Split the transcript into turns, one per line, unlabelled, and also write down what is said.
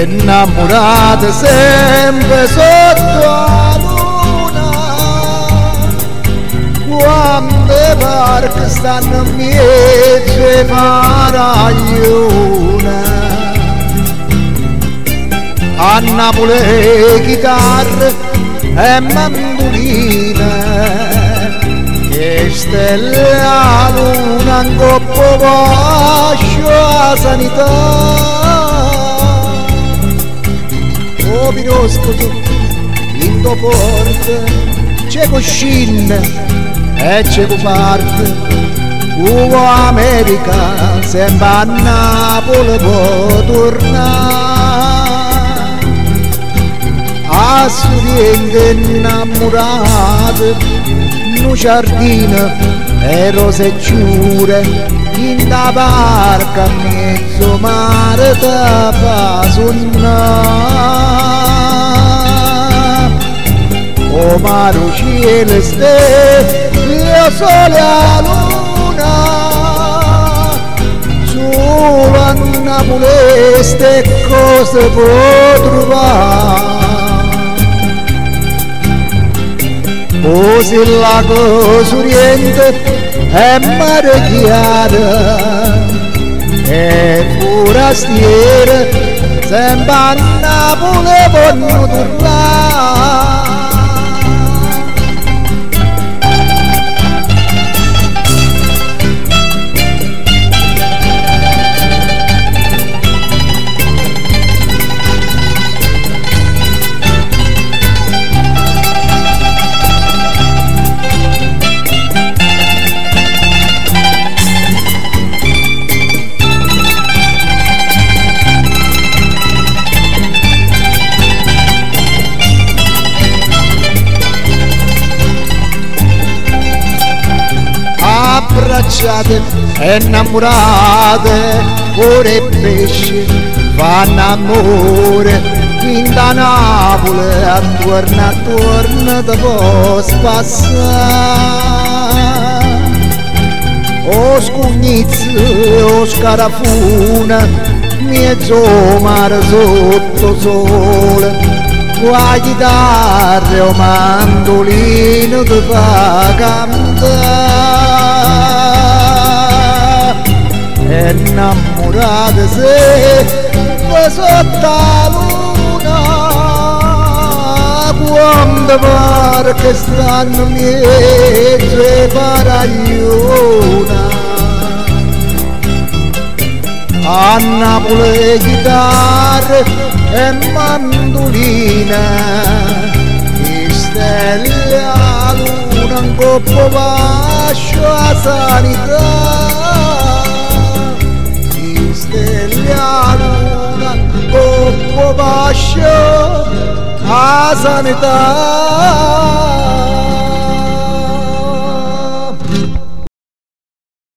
innamorate sempre sotto la luna, quando i parchi stanno in mezzo ai faraglione. A Napoli chitarre e mandoline, che stelle a luna in coppo vascio a sanità. O pirosco in do porte c'è coscine e c'è parte, uvo America sempre a Napoli può tornare. A studente innamorate, no giardino e rose giure, in da barca a mezzo mare da fa sonnare. O mare cielo stelle, sole a luna, solo a Napoli ste cose può trovare. Così il lago s'oriente è mare chiaro e forastiere sempre a Napoli vogliono tornare. Abbracciate e innamorate, ore e pesci fanno amore, in da Napoli attorno te può spassare. O scugnizzi, o scarafuna, mezzo mare sotto sole, qua chitarra o mandolino ti fa cantare. Innamorate sempre sotto la luna, quando pare che stanno mezzo ai faraglione. A Napoli chitarre e mandoline, e stelle a luna in coppo vascio a sanità. Stelle a luna coppo vascio a sanità.